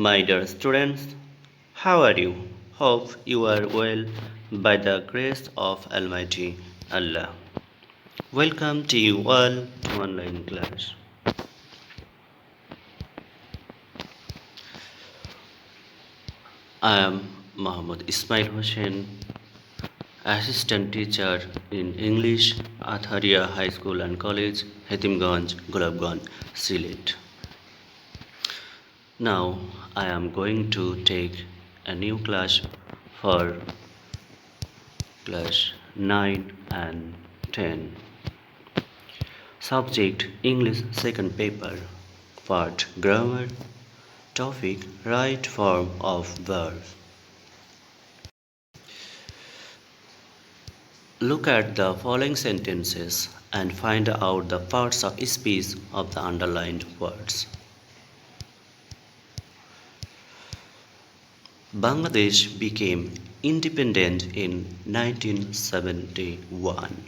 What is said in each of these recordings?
My dear students, how are you? Hope you are well by the grace of Almighty Allah. Welcome to you all to online class. I am Muhammad Ismail Hossain, Assistant Teacher in English, Atharia High School and College, Hetimganj, Gulabganj, Sylhet. Now I am going to take a new class for class 9 and 10. Subject English second paper. Part Grammar. Topic Right form of verb. Look at the following sentences and find out the parts of speech of the underlined words. Bangladesh became independent in 1971.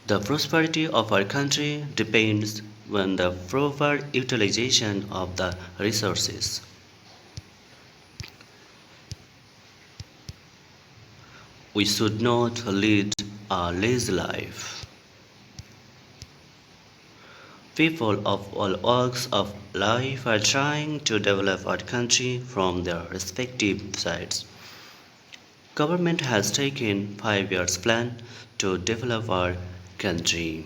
The prosperity of our country depends on the proper utilization of the resources. We should not lead a lazy life. People of all walks of life are trying to develop our country from their respective sides. Government has taken 5 years plan to develop our country.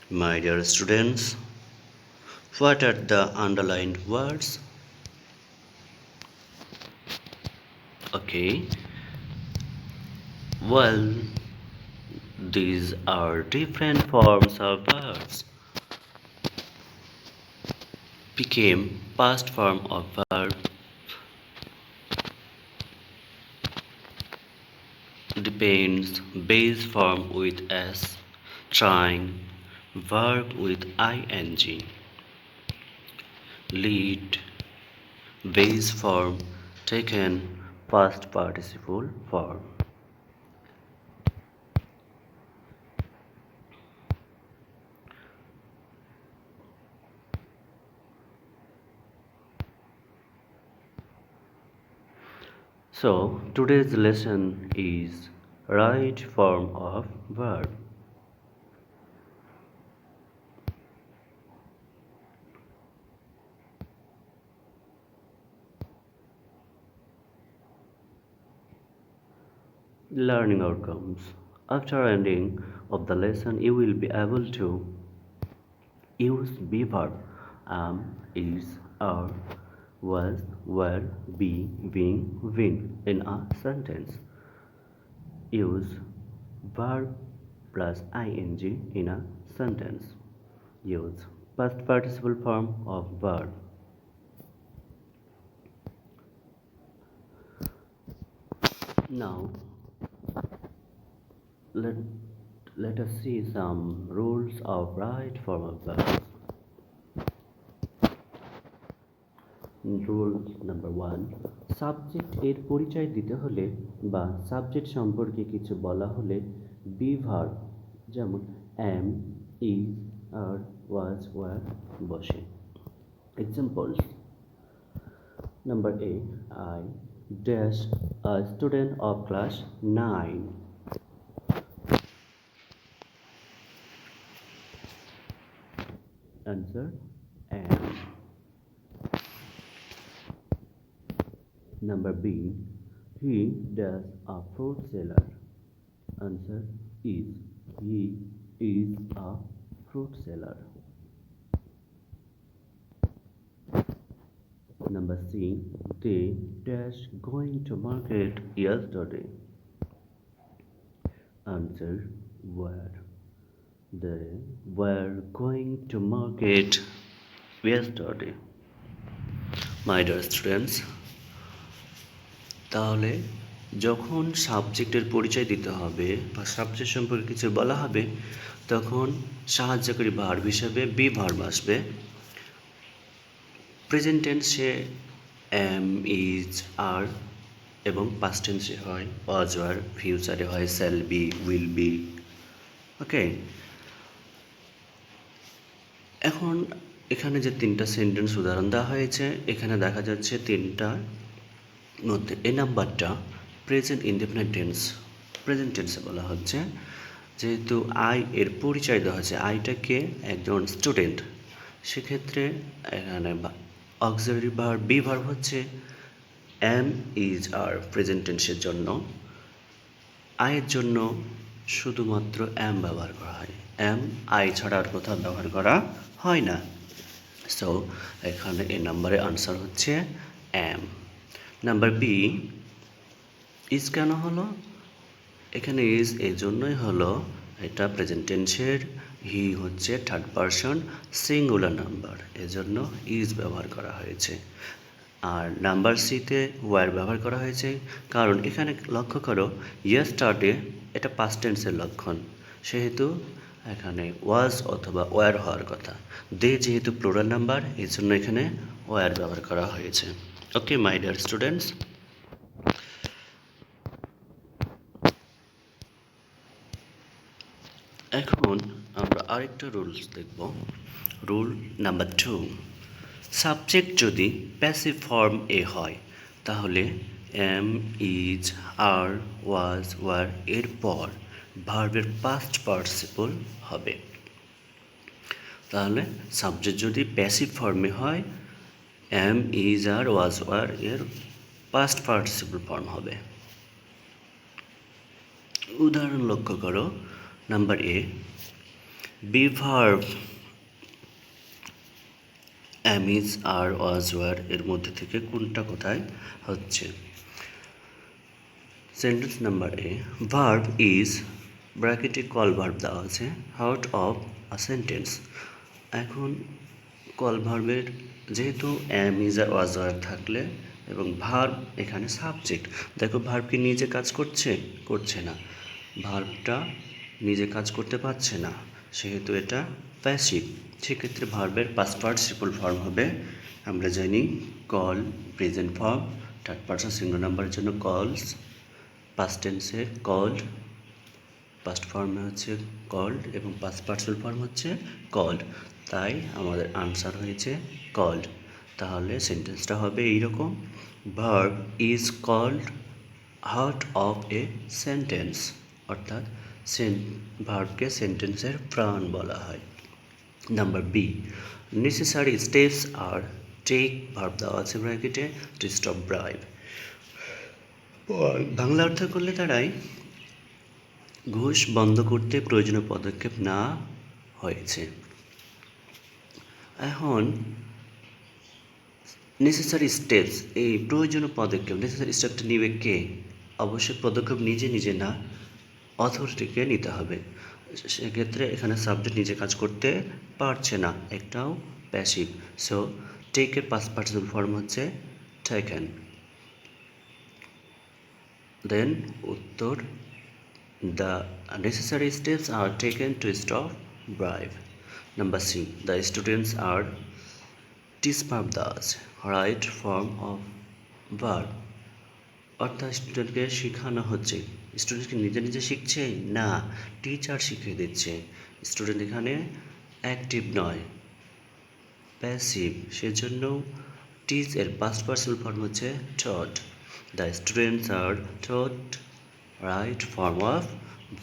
My dear students, what are the underlined words? Okay, well, these are different forms of verbs. Became past form of verb. Depends base form with s. Trying verb with ing. Lead base form taken past participle form. So today's lesson is right form of verb. Learning outcomes. After ending of the lesson, you will be able to use be verb am, is, are, was, were, be, being, been in a sentence. Use verb plus ing in a sentence. Use past participle form of verb. Now let, let us see some rules of right form of verbs. Rule number 1, subject এর পরিচয় দিতে হলে বা subject সম্পর্কে কিছু বলা হলে be verb যেমন অ্যাম, ইজ, আর, ওয়াজ, ওয়ার বসে। Examples number 8, I dash a student of class 9। Answer am. Number B, he does a fruit seller. Answer is, he is a fruit seller. Number C, they dash going to market yesterday. Answer were. They were going to market yesterday. My dear students, তাহলে যখন সাবজেক্টের পরিচয় দিতে হবে বা subject সম্পর্কে কিছু বলা হবে তখন সাহায্যকারী ভার্ব হিসেবে বি ভার্ব আসবে। প্রেজেন্ট টেন্সে এম, ইজ, আর এবং পাস্ট টেন্সে হয় ওয়াজ ওয়ার, ফিউচারে হয় শ্যাল বি, উইল বি। ওকে, এখন এখানে যে তিনটা সেন্টেন্স উদাহরণ দেওয়া হয়েছে, এখানে দেখা যাচ্ছে তিনটার মধ্যে এই নাম্বারটা প্রেজেন্ট ইনডেফিনিট টেন্স, প্রেজেন্ট টেন্সে বলা হচ্ছে। যেহেতু আই এর পরিচয় দেওয়া হচ্ছে, আইটাকে একজন স্টুডেন্ট, সেক্ষেত্রে এখানে অক্সিলারি ভার্ব বি ভার্ব হচ্ছে এম ইজ আর প্রেজেন্ট টেন্সের জন্য। আয়ের জন্য শুধুমাত্র এম ব্যবহার করা হয়, এম আই ছাড়া আর কোথাও ব্যবহার করা হয় না। সো এখানে এই নাম্বারে আনসার হচ্ছে এম। নাম্বার বি, ইজ কেন হলো? এখানে ইজ এই জন্যই হলো, এটা প্রেজেন্ট টেন্সের, হি হচ্ছে থার্ড পারসন সিঙ্গুলার নাম্বার, এজন্য ইজ ব্যবহার করা হয়েছে। আর নাম্বার সিতে ওয়ার ব্যবহার করা হয়েছে, কারণ এখানে লক্ষ্য করো ইয়েস্টারডে এটা পাস্ট টেন্সের লক্ষণ, সেহেতু এখানে ওয়াজ অথবা ওয়ার হওয়ার কথা। দে যেহেতু প্লুরাল নাম্বার, এই জন্য এখানে ওয়ার ব্যবহার করা হয়েছে। ওকে মাই ডিয়ার স্টুডেন্টস, এখন আমরা আরেকটা রুলস দেখব। রুল নাম্বার 2, সাবজেক্ট যদি প্যাসিভ ফর্ম এ হয়, তাহলে am, is, are, was, were এরপর ভার্বের পাস্ট পার্টিসিপল হবে। তাহলে সাবজেক্ট যদি প্যাসিভ ফর্মে হয়, am, is, are, was, were এর পাস্ট পার্টিসিপল ফর্ম হবে। উদাহরণ লক্ষ্য করো। Number A, be verb am, is, are, was, were এর মধ্যে থেকে কোনটা কোথায় হচ্ছে? Sentence number A, verb is ব্র্যাকেটে কল ভার্ব দেওয়া আছে, আউট অফ আ সেন্টেন্স। এখন কল ভার্বের যেহেতু am, is, are, was, were থাকলে এবং ভার্ব এখানে সাবজেক্ট, দেখো ভার্ব কি নিজে কাজ করছে? করছে না, ভার্বটা নিজে কাজ করতে পারছে না, সেহেতু এটা প্যাসিভ। সেক্ষেত্রে ভার্বের পাস্ট পার্টিসিপল ফর্ম হবে, আমরা জানি call, present form, third person singular নাম্বারের জন্য কলস, পাস্ট টেন্সে কল্ড, পাস্ট ফর্মে হচ্ছে কল্ড এবং পাস্ট পার্টিসিপল ফর্ম হচ্ছে কল্ড, তাই আমাদের আনসার হয়েছে কল্ড। তাহলে সেন্টেন্সটা হবে এইরকম, verb is called out of a sentence, অর্থাৎ ভার্বকে সেন্টেন্সের প্রাণ বলা হয়। Number B, necessary steps are take, verb দেওয়া আছে ব্র্যাকেটে, টু স্টপ ব্রাইব। বাংলা অর্থ করলে দাঁড়ায় ঘুষ বন্ধ করতে প্রয়োজনীয় পদক্ষেপ না হয়েছে। এখন নেসেসারি স্টেপস, এই প্রয়োজনীয় পদক্ষেপ, নেসেসারি স্টেপটা নিবে কে? অবশ্যই পদক্ষেপ নিজে নিজে না, অথরিটিকে নিতে হবে। সেক্ষেত্রে এখানে সাবজেক্ট নিজে কাজ করতে পারছে না, একটাও প্যাসিভ। সো টেকের পাস্ট পার্টিসিপল ফর্ম হচ্ছে টেকেন। দেন উত্তর, the necessary steps are taken to stop bribe. Number C, the students are teach verb thus right form of verb, অর্থাৎ স্টুডেন্টকে শেখানো হচ্ছে। স্টুডেন্ট কি নিজে নিজে শিখছে? না, টিচার শিখিয়ে দিচ্ছে। স্টুডেন্ট এখানে অ্যাক্টিভ নয়, প্যাসিভ, সেজন্য টিচ এর পাস্ট পার্টিসিপল ফর্ম হচ্ছে taught. The students are taught right form of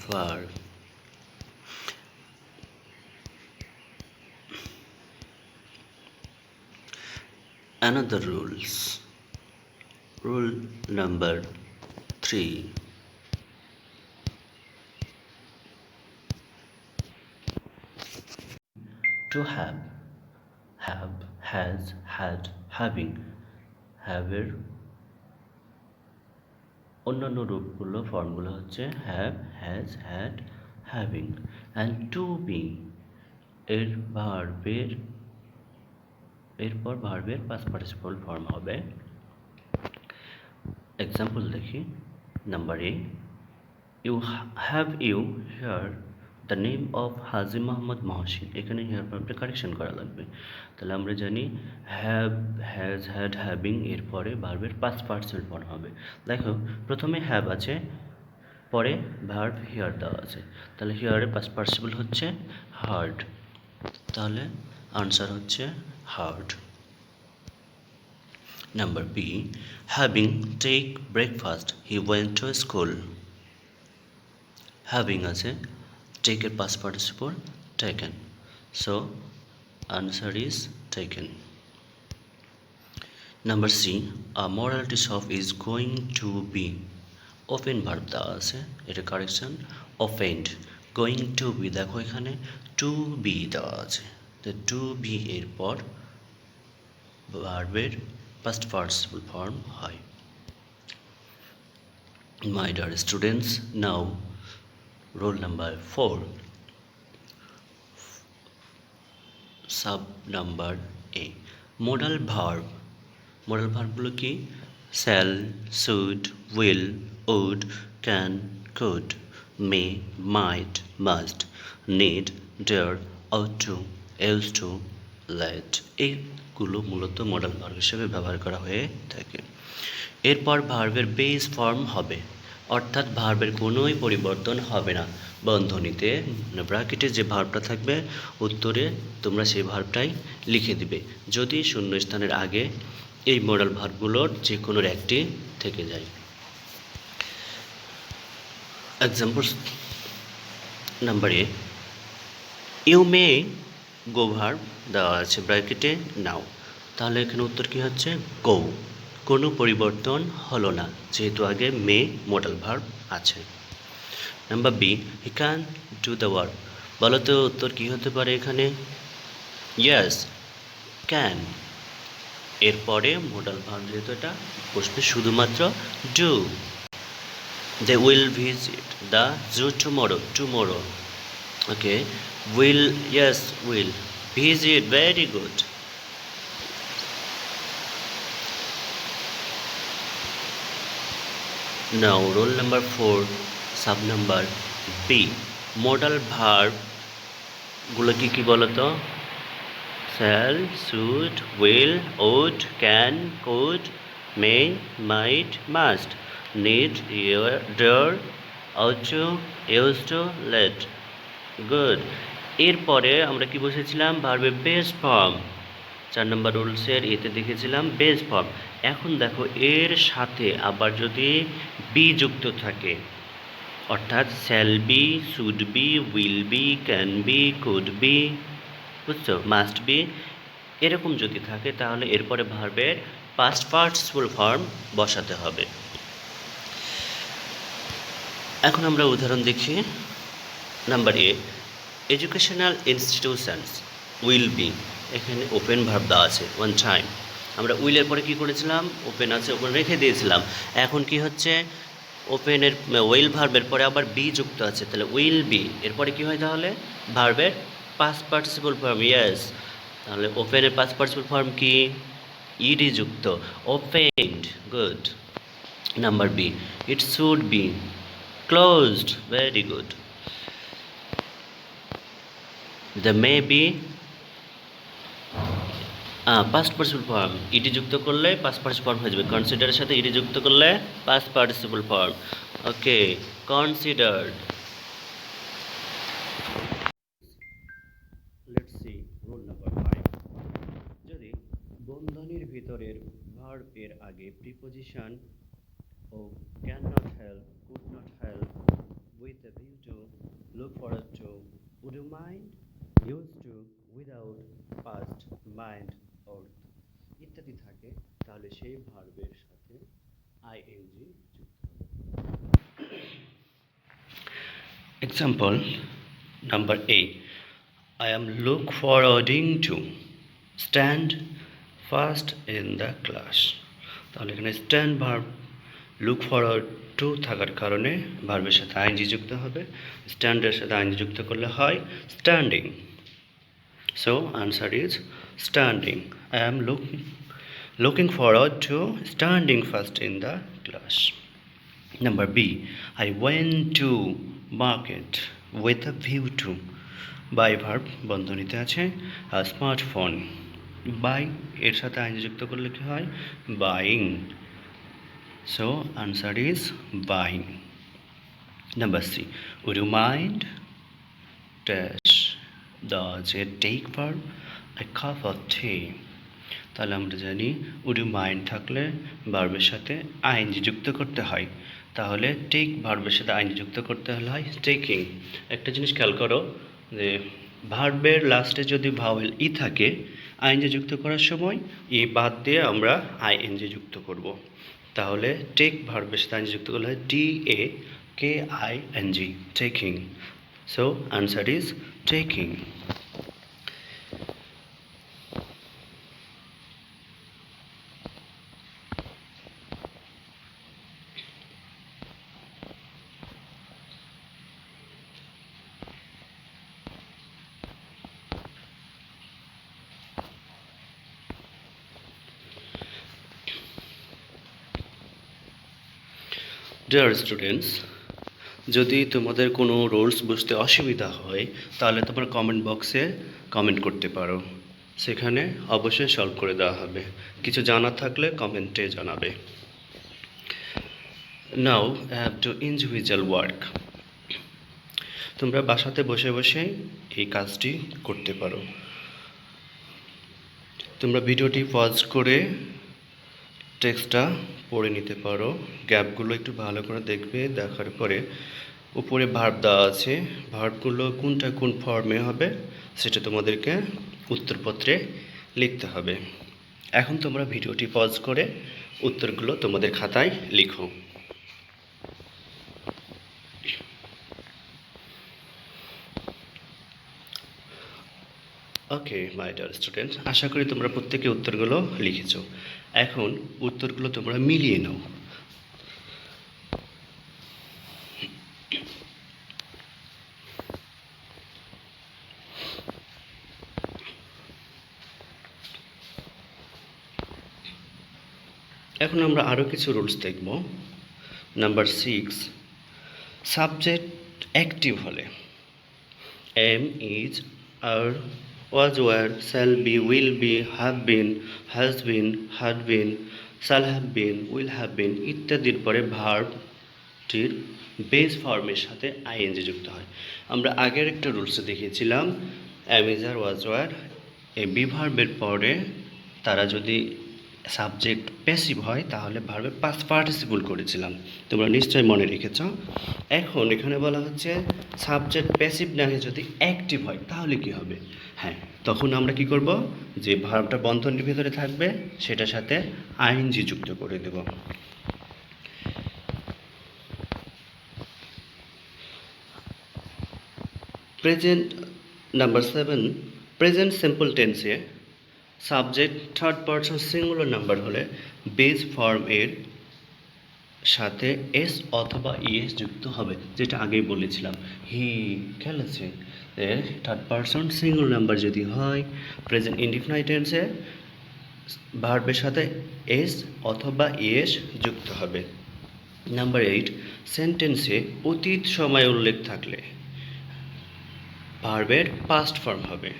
verb. Another rules. Rule number 3. To have, has, had, having, have এর অন্যান্য রূপগুলো ফর্মগুলো হচ্ছে have, has, had, having, and to be এর ভার্বের এরপর ভার্বের পাস্ট পার্টিসিপল ফর্ম হবে। Example দেখি। Number A, you have you hear the name of Haji Mohammad Mohsin, এখানে হেয়ার ভার্বটা কারেকশন করা লাগবে। তাহলে আমরা জানি হ্যাভ, হ্যাজ, হ্যাড, হ্যাভিং এর পরে ভার্বের পাস্ট পার্টিসিপল ফর্ম হবে। দেখো প্রথমে হ্যাভ আছে, পরে ভার্ব হিয়ার দেওয়া আছে, তাহলে হিয়ারের পাস্ট পার্টিসিপল হচ্ছে হার্ড, তাহলে আনসার হচ্ছে heard. Number B, having take breakfast he went to school. Having আছে, টেকের past participle taken, so answer is taken. Number C, a morality shop is going to be, open verb দেওয়া আছে, এটা correction offend, going to be, দেখো এখানে two B দেওয়া আছে, তো টু বি এর পর ভার্বের পাস্ট পার্টিসিপল ফর্ম হয়। My dear students, now roll number 4, sub number A, modal verb. Modal ভার্বগুলো কি? Shall, should, will, would, can, could, may, might, must, need, dare, ought to, else to, let, এইগুলো মূলত modal verb হিসেবে ব্যবহার করা হয়ে থাকে। এরপর ভার্বের বেস ফর্ম হবে, অর্থাৎ ভার্বের কোনোই পরিবর্তন হবে না। বন্ধনীতে ব্র্যাকেটে যে ভার্বটা থাকবে উত্তরে তোমরা সেই ভার্বটাই লিখে দিবে, যদি শূন্যস্থানের আগে এই মডাল ভার্বগুলোর যে কোনো একটি থেকে যায়। Examples number A, you may go verb দেওয়া আছে ব্র্যাকেটে নাও, তাহলে এখানে উত্তর কী হচ্ছে? গো, কোনো পরিবর্তন হলো না যেহেতু আগে মে মডাল ভার্ব আছে। Number B, he can do the work, বলো তো উত্তর কী হতে পারে এখানে? ইয়েস, ক্যান, এরপরে মডাল ভার্ব যেহেতু এটা বসবে শুধুমাত্র do. They will visit the zoo tomorrow, tomorrow, okay, will, yes will, visit, very good. Now roll number 4, sub number B, modal ভার্বগুলো কী কী বলো তো? Shall, should, will, would, can, could, may, might, must, need, dare, ought to, used to, let, good. এরপরে আমরা কি বসেছিলাম? ভার্বের বেস ফর্ম, 4 নম্বর রুলসের এতে দেখেছিলাম বেস ফর্ম। এখন দেখো এর সাথে আবার যদি বি যুক্ত থাকে, অর্থাৎ shall be, should be, will be, can be, could be, বুঝছো, মাস্ট বি, এরকম যদি থাকে তাহলে এরপরে ভার্বের পাস্ট পার্টিসিপল ফর্ম বসাতে হবে। এখন আমরা উদাহরণ দেখি। Number A, educational institutions will be, এখানে ওপেন ভার্ব দেওয়া আছে ওয়ান টাইম, আমরা উইলের পরে কি করেছিলাম? ওপেন আছে, ওপেন রেখে দিয়েছিলাম। এখন কি হচ্ছে? ওপেনের উইল ভার্বের পরে আবার বি যুক্ত আছে, তাহলে উইল বি এরপরে কি হয়? তাহলে ভার্বের পাস্ট পার্টিসিপল ফর্ম, ইয়েস, তাহলে ওপেনের পাস্ট পার্টিসিপল ফর্ম কি? ইডি যুক্ত, opened, good. Number B, it should be closed, very good. The may be, past participle form, ED যুক্ত করলে পাস্ট পার্টিসিপল ফর্ম হয়ে যাবে, কনসিডারের সাথে ইডি যুক্ত করলে past participle form, okay, considered. Let's see rule number 5, যদি বন্ধনীর ভিতরের ভার্ব এর আগে প্রিপোজিশন ও can not help, could not help, with a view to, look forward to, would you mind, use to, without, past, mind, or ইত্যাদি থাকে, তাহলে সেই ভার্বের সাথে আইএনজি যুক্ত হবে। Example number A, I am look forwarding to stand first in the class, তাহলে এখানে stand verb look forward two থাকার কারণে ভার্বের সাথে আইএনজি যুক্ত হবে, স্ট্যান্ডের সাথে আইএনজি যুক্ত করলে হয় standing, so answer is standing. I am looking forward to standing first in the class. Number B, I went to market with a view to buy verb বন্ধনীতে আছে স্মার্টফোন বাই এর সাথে আইনজি যুক্ত করলে কি হয় buying so answer is buying number C would you mind dash does it take verb a cup of tea তাহলে আমরা জানি would you mind থাকলে ভার্বের সাথে আইএনজি যুক্ত করতে হয় তাহলে টেক ভার্বের সাথে আইএনজি যুক্ত করতে হলে হয় টেকিং একটা জিনিস খেয়াল করো যে ভার্বের লাস্টে যদি ভাওয়েল ই থাকে আইএনজি যুক্ত করার সময় ই বাদ দিয়ে আমরা আইএনজি যুক্ত করব তাহলে টেক ভার্বের সাথে আইএনজি যুক্ত করলে হয় TAKING taking so answer is taking dear students যদি তোমাদের কোনো রুলস বুঝতে অসুবিধা হয় তাহলে তোমার কমেন্ট বক্সে কমেন্ট করতে পারো সেখানে অবশ্যই সলভ করে দেওয়া হবে কিছু জানা থাকলে কমেন্টে জানাবে নাও হ্যাভ টু ইন্ডিভিজুয়াল ওয়ার্ক তোমরা বাসাতে বসে বসে এই কাজটি করতে পারো তোমরা ভিডিওটি পজ করে টেক্সটটা পড়ে নিতে পারো গ্যাপগুলো একটু ভালো করে দেখবে দেখার পরে উপরে ভার্ব দেওয়া আছে ভার্বগুলো কোনটা কোন ফর্মে হবে সেটা তোমাদেরকে উত্তরপত্রে লিখতে হবে এখন তোমরা ভিডিওটি পজ করে উত্তরগুলো তোমাদের খাতায় লিখো ওকে মাই ডিয়ার স্টুডেন্টস আশা করি তোমরা প্রত্যেকে উত্তরগুলো লিখেছো এখন উত্তরগুলো তোমরা মিলিয়ে নাও এখন আমরা আরও কিছু রুলস দেখব নাম্বার 6 সাবজেক্ট অ্যাক্টিভ হলে am is are was were shall be will be have been has been had been shall have been will have been ইত্যাদির পরে ভার্বটির বেস ফর্মের সাথে আইএনজি যুক্ত হয় আমরা আগের একটা রুলসে দেখিয়েছিলাম am is are was were এই বি ভার্বের পরে তারা যদি সাবজেক্ট প্যাসিভ হয় তাহলে ভার্বের পাস্ট পার্টিসিপল করেছিলাম তোমরা নিশ্চয়ই মনে রেখেছ এখন এখানে বলা হচ্ছে সাবজেক্ট প্যাসিভ না হয়ে যদি অ্যাক্টিভ হয় তাহলে কি হবে হ্যাঁ তখন আমরা কি করব যে ভার্বটা বন্ধনীর ভিতরে থাকবে সেটার সাথে আইএনজি যুক্ত করে দেব প্রেজেন্ট নাম্বার 7 প্রেজেন্ট সিম্পল টেন্সে subject third person singular number হলে বেস ফর্ম এর সাথে এস অথবা ইএস যুক্ত হবে যেটা আগেই বলেছিলাম হি খেলেছে এর থার্ড পারসন সিঙ্গল নাম্বার যদি হয় প্রেজেন্ট ইনডিফিনাইট টেন্সে ভার্বের সাথে এস অথবা ইএস যুক্ত হবে নাম্বার 8 সেন্টেন্সে অতীত সময় উল্লেখ থাকলে ভার্বের পাস্ট ফর্ম হবে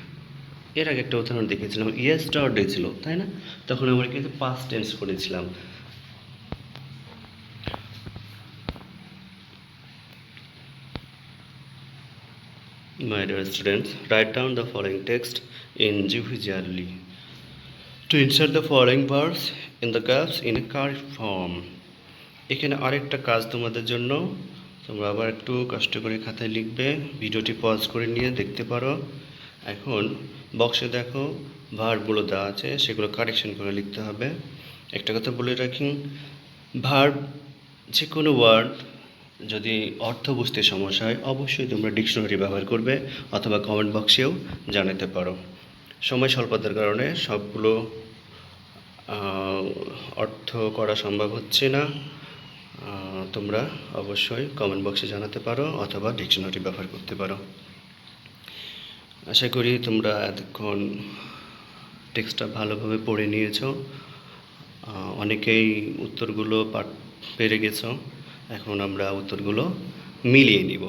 এর আগে একটা উদাহরণ দেখেছিলাম ইয়েস্টারডে ছিল তাই না তখন আমরা কিন্তু পাস্ট টেন্স করেছিলাম My dear students, write down the following text individually. To insert the following verbs in the gaps in a correct form. এখানে আরেকটা কাজ তোমাদের জন্য তোমরা আবার একটু কষ্ট করে খাতায় লিখবে ভিডিওটি পজ করে নিয়ে দেখতে পারো এখন বক্সে দেখো ভার্বগুলো দেওয়া আছে সেগুলো কারেকশন করে লিখতে হবে একটা কথা বলে রাখি ভার্ব যে কোনো ওয়ার্ড যদি অর্থ বুঝতে সমস্যা হয় অবশ্যই তোমরা ডিকশনারি ব্যবহার করবে অথবা কমেন্ট বক্সেও জানাতে পারো সময় স্বল্পতার কারণে সবগুলো অর্থ করা সম্ভব হচ্ছে না তোমরা অবশ্যই কমেন্ট বক্সে জানাতে পারো অথবা ডিকশনারি ব্যবহার করতে পারো আশা করি তোমরা এতক্ষণ টেক্সটটা ভালোভাবে পড়ে নিয়েছো অনেকেই উত্তরগুলো পেরে গেছো এখন আমরা উত্তরগুলো মিলিয়ে নিব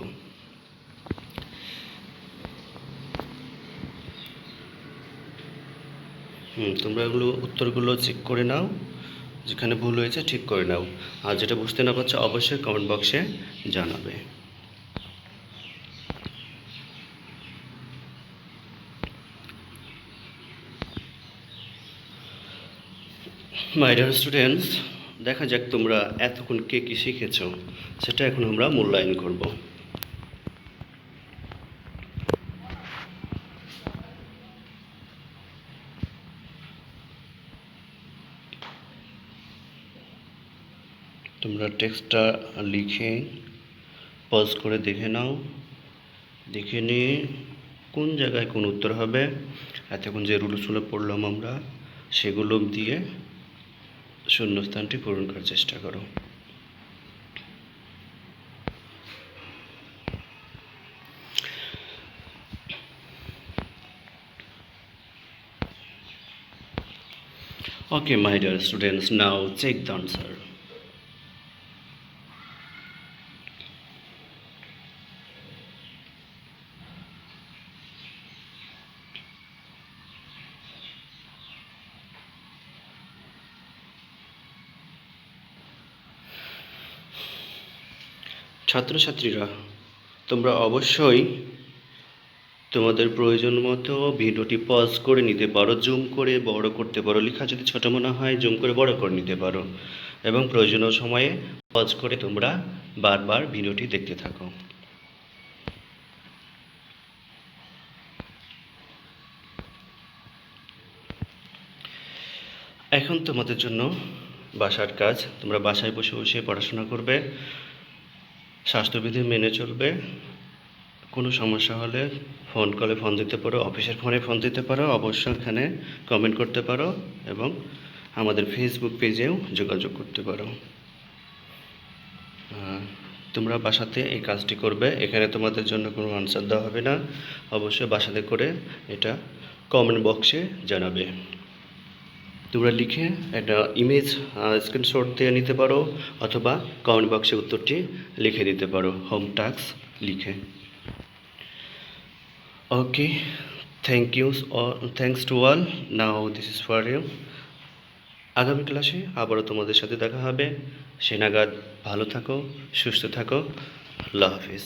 তোমরা এগুলো উত্তরগুলো চেক করে নাও, যেখানে ভুল হয়েছে ঠিক করে নাও। আর যেটা বুঝতে না পারছো অবশ্যই কমেন্ট বক্সে জানাবে। মাই ডিয়ার স্টুডেন্টস, দেখা যাক তোমরা এতক্ষণ কে কী শিখেছো, সেটা এখন আমরা মূল্যায়ন করব। তোমরা টেক্সটটা লিখে পজ করে দেখে নাও, দেখে নিয়ে কোন জায়গায় কোন উত্তর হবে, এতক্ষণ যে রুলসগুলো পড়লাম আমরা সেগুলো দিয়ে শূন্যস্থানটি পূরণ করার চেষ্টা করো। Okay, my dear students, now check the answer. ছাত্রছাত্রীরা, তোমরা অবশ্যই তোমাদের প্রয়োজন মতো ভিডিওটি পজ করে নিতে পারো, জুম করে বড় করতে পারো, লেখা যদি ছোট মনে হয় জুম করে বড় করে নিতে পারো, এবং প্রয়োজনীয় সময়ে পজ করে তোমরা বারবার ভিডিওটি দেখতে থাকো। এখন তোমাদের জন্য বাসার কাজ, তোমরা বাসায় বসে বসে পড়াশোনা করবে, স্বাস্থ্যবিধি মেনে চলবে। কোনো সমস্যা হলে ফোন কলে ফোন দিতে পারো, অফিসের ফোনে ফোন দিতে পারো, অবশ্যই এখানে কমেন্ট করতে পারো এবং আমাদের ফেসবুক পেজেও যোগাযোগ করতে পারো। তোমরা বাসাতে এই কাজটি করবে, এখানে তোমাদের জন্য কোনো আনসার দেওয়া হবে না, অবশ্যই বাসাতে করে এটা কমেন্ট বক্সে জানাবে। তোমরা লিখে একটা ইমেজ স্ক্রিনশট দিয়ে নিতে পারো, অথবা কমেন্ট বক্সে উত্তরটি লিখে দিতে পারো হোম টাস্ক লিখে। Okay, thanks to all, now this is for you. আগামী ক্লাসে আবারও তোমাদের সাথে দেখা হবে, সে নাগাদ ভালো থাকো, সুস্থ থাকো, আল্লাহ হাফিজ।